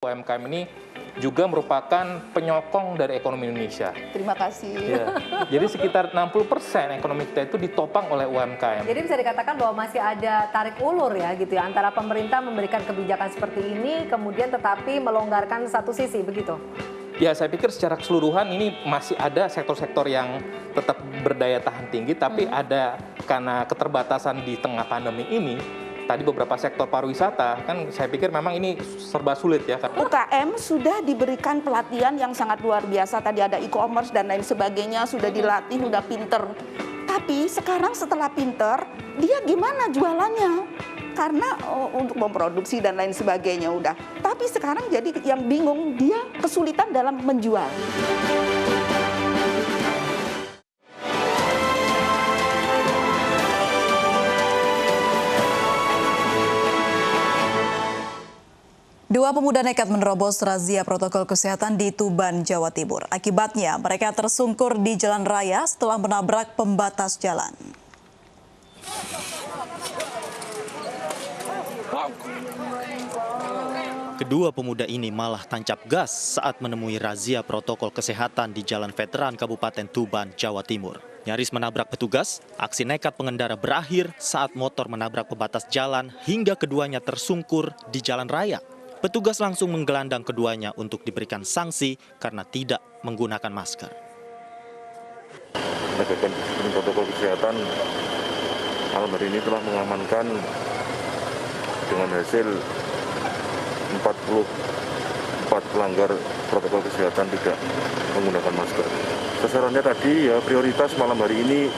UMKM ini juga merupakan penyokong dari ekonomi Indonesia. Terima kasih. Ya. Jadi sekitar 60% ekonomi kita itu ditopang oleh UMKM. Jadi bisa dikatakan bahwa masih ada tarik ulur ya gitu ya, antara pemerintah memberikan kebijakan seperti ini, kemudian tetapi melonggarkan satu sisi, begitu? Ya, saya pikir secara keseluruhan ini masih ada sektor-sektor yang tetap berdaya tahan tinggi, tapi ada karena keterbatasan di tengah pandemi ini, tadi beberapa sektor pariwisata, kan saya pikir memang ini serba sulit ya. UKM sudah diberikan pelatihan yang sangat luar biasa. Tadi ada e-commerce dan lain sebagainya, sudah dilatih, sudah pinter. Tapi sekarang setelah pinter, dia gimana jualannya? Karena untuk memproduksi dan lain sebagainya udah. Tapi sekarang jadi yang bingung, dia kesulitan dalam menjual. Dua pemuda nekat menerobos razia protokol kesehatan di Tuban, Jawa Timur. Akibatnya, mereka tersungkur di jalan raya setelah menabrak pembatas jalan. Kedua pemuda ini malah tancap gas saat menemui razia protokol kesehatan di Jalan Veteran Kabupaten Tuban, Jawa Timur. Nyaris menabrak petugas, aksi nekat pengendara berakhir saat motor menabrak pembatas jalan hingga keduanya tersungkur di jalan raya. Petugas langsung menggelandang keduanya untuk diberikan sanksi karena tidak menggunakan masker. Penegakan disiplin protokol kesehatan malam hari ini telah mengamankan dengan hasil 44 pelanggar protokol kesehatan tidak menggunakan masker. Sasarannya tadi ya prioritas malam hari ini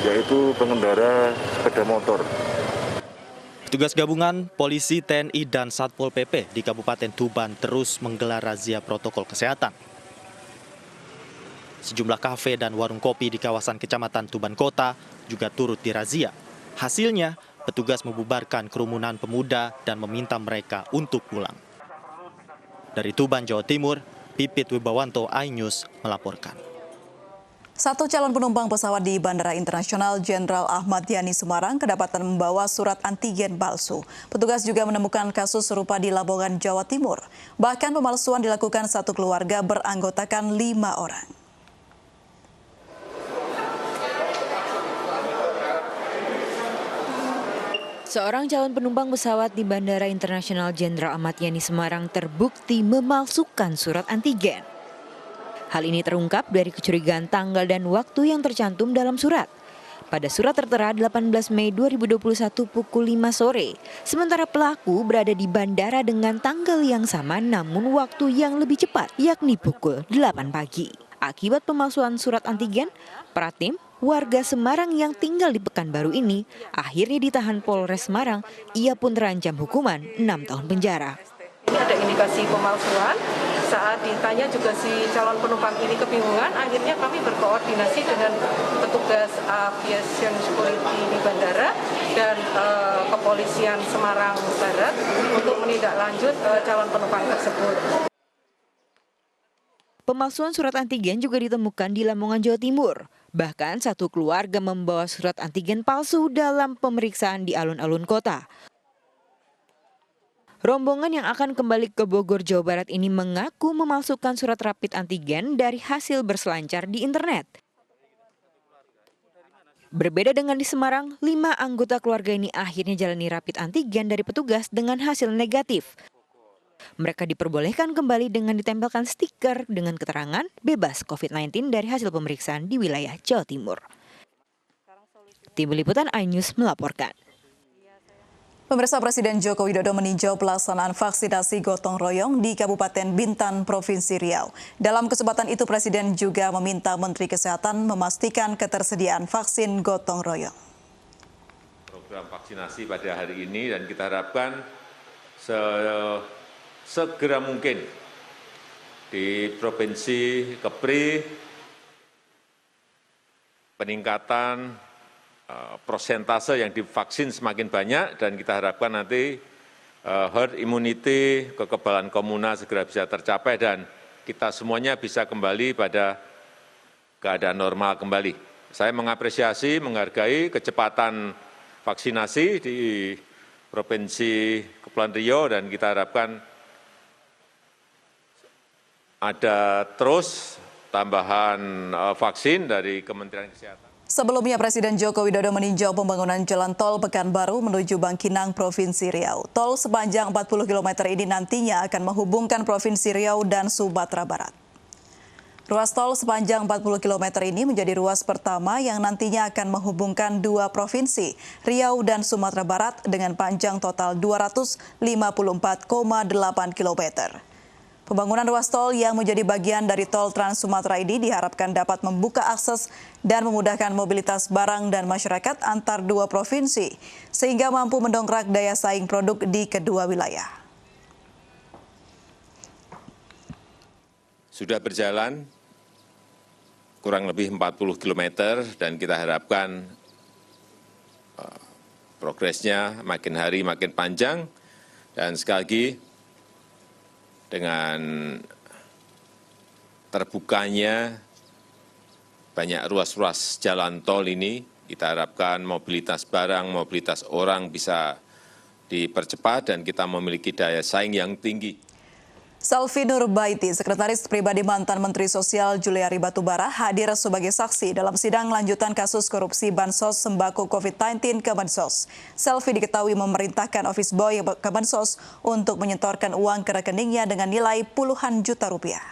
yaitu pengendara sepeda motor. Petugas gabungan, polisi, TNI, dan Satpol PP di Kabupaten Tuban terus menggelar razia protokol kesehatan. Sejumlah kafe dan warung kopi di kawasan Kecamatan Tuban Kota juga turut dirazia. Hasilnya, petugas membubarkan kerumunan pemuda dan meminta mereka untuk pulang. Dari Tuban, Jawa Timur, Pipit Wibawanto, iNews melaporkan. Satu calon penumpang pesawat di Bandara Internasional Jenderal Ahmad Yani Semarang kedapatan membawa surat antigen palsu. Petugas juga menemukan kasus serupa di Lamongan, Jawa Timur. Bahkan pemalsuan dilakukan satu keluarga beranggotakan 5 orang. Seorang calon penumpang pesawat di Bandara Internasional Jenderal Ahmad Yani Semarang terbukti memalsukan surat antigen. Hal ini terungkap dari kecurigaan tanggal dan waktu yang tercantum dalam surat. Pada surat tertera 18 Mei 2021 pukul 5 sore, sementara pelaku berada di bandara dengan tanggal yang sama namun waktu yang lebih cepat, yakni pukul 8 pagi. Akibat pemalsuan surat antigen, Pratim, warga Semarang yang tinggal di Pekanbaru ini, akhirnya ditahan Polres Semarang. Ia pun terancam hukuman 6 tahun penjara. Ini ada indikasi pemalsuan, saat ditanya juga si calon penumpang ini kebingungan, akhirnya kami berkoordinasi dengan petugas aviation security di bandara dan kepolisian Semarang Barat untuk menindaklanjut calon penumpang tersebut. Pemalsuan surat antigen juga ditemukan di Lamongan, Jawa Timur. Bahkan satu keluarga membawa surat antigen palsu dalam pemeriksaan di alun-alun kota. Rombongan yang akan kembali ke Bogor, Jawa Barat ini mengaku memalsukan surat rapid antigen dari hasil berselancar di internet. Berbeda dengan di Semarang, 5 anggota keluarga ini akhirnya jalani rapid antigen dari petugas dengan hasil negatif. Mereka diperbolehkan kembali dengan ditempelkan stiker dengan keterangan bebas COVID-19 dari hasil pemeriksaan di wilayah Jawa Timur. Tim Liputan iNews melaporkan. Pemirsa, Presiden Joko Widodo meninjau pelaksanaan vaksinasi gotong royong di Kabupaten Bintan, Provinsi Riau. Dalam kesempatan itu, Presiden juga meminta Menteri Kesehatan memastikan ketersediaan vaksin gotong royong. Program vaksinasi pada hari ini dan kita harapkan segera mungkin di Provinsi Kepri peningkatan persentase yang divaksin semakin banyak dan kita harapkan nanti herd immunity, kekebalan komunal segera bisa tercapai dan kita semuanya bisa kembali pada keadaan normal kembali. Saya mengapresiasi, menghargai kecepatan vaksinasi di Provinsi Kepulauan Riau dan kita harapkan ada terus tambahan vaksin dari Kementerian Kesehatan. Sebelumnya Presiden Joko Widodo meninjau pembangunan jalan tol Pekanbaru menuju Bangkinang, Provinsi Riau. Tol sepanjang 40 km ini nantinya akan menghubungkan Provinsi Riau dan Sumatera Barat. Ruas tol sepanjang 40 km ini menjadi ruas pertama yang nantinya akan menghubungkan dua provinsi, Riau dan Sumatera Barat, dengan panjang total 254,8 km. Pembangunan ruas tol yang menjadi bagian dari tol Trans Sumatera ini diharapkan dapat membuka akses dan memudahkan mobilitas barang dan masyarakat antar dua provinsi, sehingga mampu mendongkrak daya saing produk di kedua wilayah. Sudah berjalan kurang lebih 40 km dan kita harapkan progresnya makin hari makin panjang, dan sekali lagi dengan terbukanya banyak ruas-ruas jalan tol ini, kita harapkan mobilitas barang, mobilitas orang bisa dipercepat dan kita memiliki daya saing yang tinggi. Selvi Nurbaiti, Sekretaris Pribadi mantan Menteri Sosial Juliari Batubara, hadir sebagai saksi dalam sidang lanjutan kasus korupsi Bansos Sembako COVID-19 Kemensos. Selvi diketahui memerintahkan Office Boy Kemensos untuk menyetorkan uang ke rekeningnya dengan nilai puluhan juta rupiah.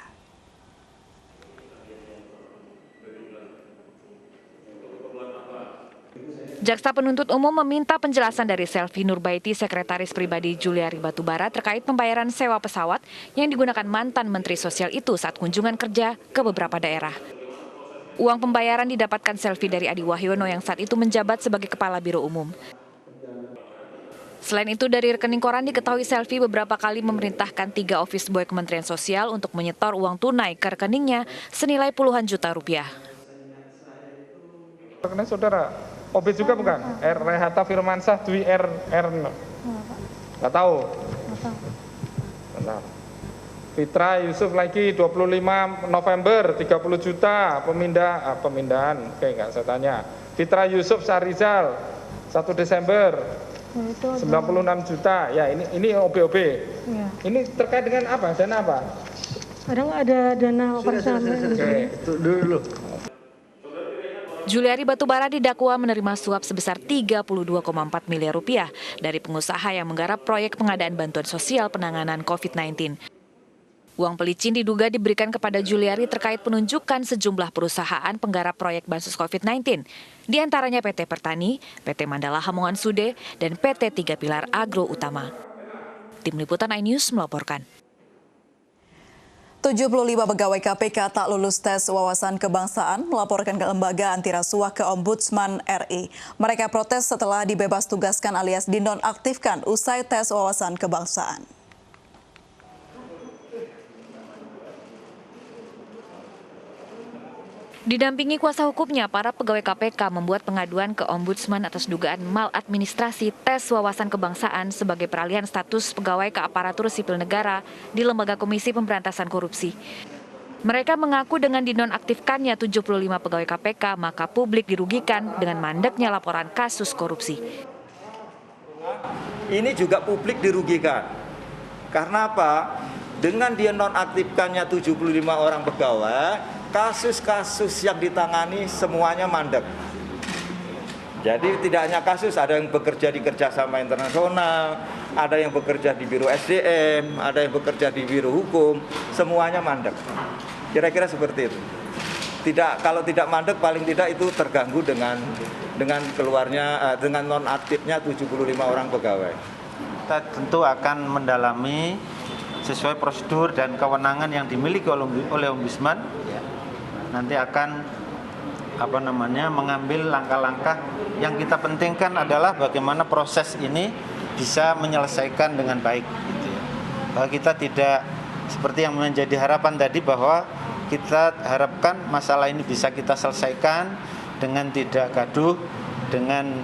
Jaksa Penuntut Umum meminta penjelasan dari Selvi Nurbaiti, Sekretaris Pribadi Juliari Batubara, terkait pembayaran sewa pesawat yang digunakan mantan Menteri Sosial itu saat kunjungan kerja ke beberapa daerah. Uang pembayaran didapatkan Selvi dari Adi Wahyono yang saat itu menjabat sebagai Kepala Biro Umum. Selain itu, dari rekening koran diketahui Selvi beberapa kali memerintahkan 3 office boy Kementerian Sosial untuk menyetor uang tunai ke rekeningnya senilai puluhan juta rupiah. Rekening saudara, OB juga bukan? Rehata Firmansyah Dwi R. Nggak tahu? Nggak. Fitra Yusuf lagi 25 November 30 juta pemindahan. Oke, nggak saya tanya. Fitra Yusuf Syarizal 1 Desember 96 juta. Ya, ini OB-OB. Ya. Ini terkait dengan apa? Dana apa? Kadang ada dana operasional. Oke, itu dulu. Juliari Batubara didakwa menerima suap sebesar 32,4 miliar rupiah dari pengusaha yang menggarap proyek pengadaan bantuan sosial penanganan COVID-19. Uang pelicin diduga diberikan kepada Juliari terkait penunjukan sejumlah perusahaan penggarap proyek bansos COVID-19, di antaranya PT Pertani, PT Mandala Hamongan Sude, dan PT Tiga Pilar Agro Utama. Tim Liputan iNews melaporkan. 75 pegawai KPK tak lulus tes wawasan kebangsaan melaporkan ke lembaga anti rasuah ke Ombudsman RI. Mereka protes setelah dibebas tugaskan alias dinonaktifkan usai tes wawasan kebangsaan. Didampingi kuasa hukumnya, para pegawai KPK membuat pengaduan ke Ombudsman atas dugaan maladministrasi tes wawasan kebangsaan sebagai peralihan status pegawai ke aparatur sipil negara di Lembaga Komisi Pemberantasan Korupsi. Mereka mengaku dengan dinonaktifkannya 75 pegawai KPK, maka publik dirugikan dengan mandeknya laporan kasus korupsi. Ini juga publik dirugikan. Karena apa? Dengan dia nonaktifkannya 75 orang pegawai, kasus-kasus yang ditangani semuanya mandek. Jadi tidak hanya kasus, ada yang bekerja di kerjasama internasional, ada yang bekerja di Biro SDM, ada yang bekerja di Biro Hukum, semuanya mandek. Kira-kira seperti itu. Kalau tidak mandek, paling tidak itu terganggu dengan keluarnya, dengan nonaktifnya 75 orang pegawai. Kita tentu akan mendalami sesuai prosedur dan kewenangan yang dimiliki oleh Ombudsman. Nanti akan mengambil langkah-langkah yang kita pentingkan adalah bagaimana proses ini bisa menyelesaikan dengan baik, gitu ya. Bahwa kita tidak seperti yang menjadi harapan tadi, bahwa kita harapkan masalah ini bisa kita selesaikan dengan tidak gaduh, dengan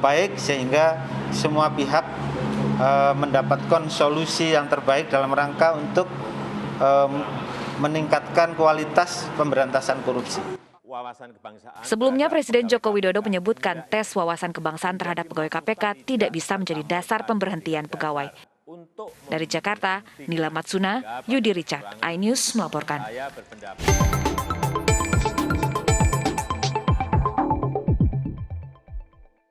baik, sehingga semua pihak mendapatkan solusi yang terbaik dalam rangka untuk meningkatkan kualitas pemberantasan korupsi. Sebelumnya, Presiden Joko Widodo menyebutkan tes wawasan kebangsaan terhadap pegawai KPK tidak bisa menjadi dasar pemberhentian pegawai. Dari Jakarta, Nila Matsuna, Yudi Richard, iNews melaporkan.